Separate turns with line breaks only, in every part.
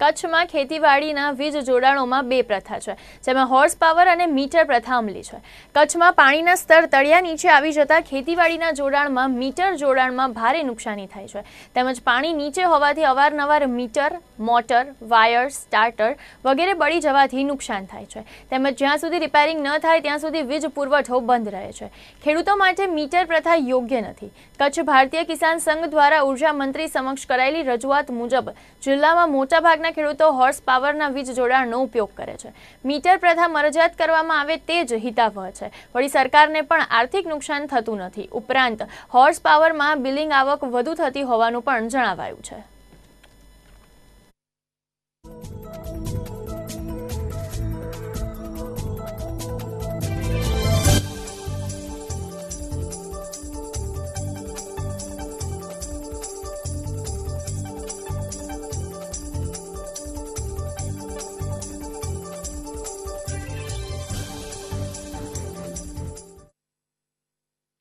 કચ્છમાં ખેતીવાડીના વીજ જોડાણોમાં બે પ્રથા છે, જેમાં હોર્સ પાવર અને મીટર પ્રથા અમલી છે. કચ્છમાં પાણીના સ્તર તળિયા નીચે આવી જતા ખેતીવાડીના જોડાણમાં મીટર જોડાણમાં ભારે નુકસાની થાય છે. તેમજ પાણી નીચે હોવાથી અવારનવાર મીટર, મોટર, વાયર, સ્ટાર્ટર વગેરે બળી જવાથી નુકસાન થાય છે. તેમજ જ્યાં સુધી રિપેરિંગ ન થાય ત્યાં સુધી વીજ પુરવઠો બંધ રહે છે. ખેડૂતો માટે મીટર પ્રથા યોગ્ય નથી. કચ્છ ભારતીય કિસાન સંઘ દ્વારા ઉર્જા મંત્રી સમક્ષ કરાયેલી રજૂઆત મુજબ જિલ્લામાં મોટાભાગના ખેડૂતો હોર્સ પાવરના વીજ જોડાણનો ઉપયોગ કરે છે. મીટર પ્રથા મરજિયાત કરવામાં આવે તે જ હિતાવહ છે. વળી સરકારને પણ આર્થિક નુકસાન થતું નથી. ઉપરાંત હોર્સ પાવરમાં બિલિંગ આવક વધુ થતી હોવાનું પણ જણાવાયું છે.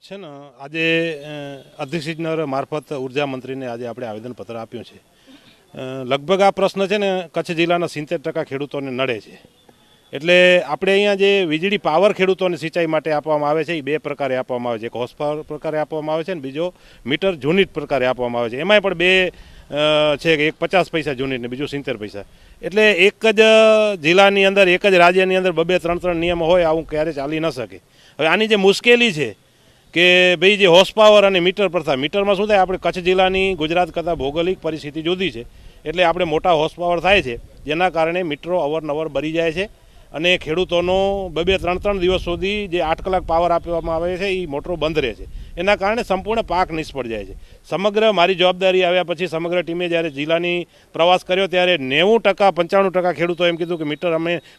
છે ને આજે અધ્યક્ષ મારફત ઉર્જા મંત્રીને આજે આપણે આવેદનપત્ર આપ્યું છે. લગભગ આ પ્રશ્ન છે ને કચ્છ જિલ્લાના 70% ખેડૂતોને નડે છે. એટલે આપણે અહીંયા જે વીજળી પાવર ખેડૂતોને સિંચાઈ માટે આપવામાં આવે છે એ બે પ્રકારે આપવામાં આવે છે. એક હોર્સ પાવર પ્રકારે આપવામાં આવે છે અને બીજો મીટર યુનિટ પ્રકારે આપવામાં આવે છે. એમાંય પણ બે છે કે એક 50 પૈસા યુનિટ ને બીજું 70 પૈસા. એટલે એક જ જિલ્લાની અંદર એક જ રાજ્યની અંદર બે ત્રણ નિયમો હોય આવું ક્યારે ચાલી ન શકે. હવે આની જે મુશ્કેલી છે કે ભાઈ જે હોર્સ પાવર અને મીટર પ્રથા, મીટરમાં શું થાય, આપણે કચ્છ જિલ્લાની ગુજરાત કરતાં ભૌગોલિક પરિસ્થિતિ જુદી છે. એટલે આપણે મોટા હોર્સ પાવર થાય છે, જેના કારણે મીટરો અવરનવર બળી જાય છે અને ખેડૂતોનો બે ત્રણ દિવસ સુધી જે 8 કલાક પાવર આપવામાં આવે છે એ મોટરો બંધ રહે છે. એના કારણે સંપૂર્ણ પાક નિષ્ફળ જાય છે. સમગ્ર મારી જવાબદારી આવ્યા પછી સમગ્ર ટીમે જ્યારે જિલ્લાની પ્રવાસ કર્યો ત્યારે 90% 95% ખેડૂતો એમ કીધું કે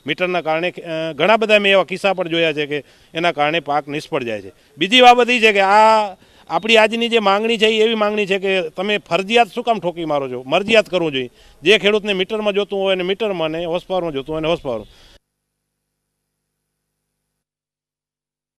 મીટરના કારણે ઘણા બધા મેં એવા કિસ્સા પણ જોયા છે કે એના કારણે પાક નિષ્ફળ જાય છે. બીજી બાબત એ છે કે આ આપણી આજની જે માંગણી છે એ એવી માંગણી છે કે તમે ફરજિયાત શું કામ ઠોકી મારો છો? મરજિયાત કરવું જોઈએ. જે ખેડૂતને મીટરમાં જોતું હોય એને મીટરમાં, ને હોર્સ પાવરમાં જોતું હોય એને હોર્સ પાવરમાં.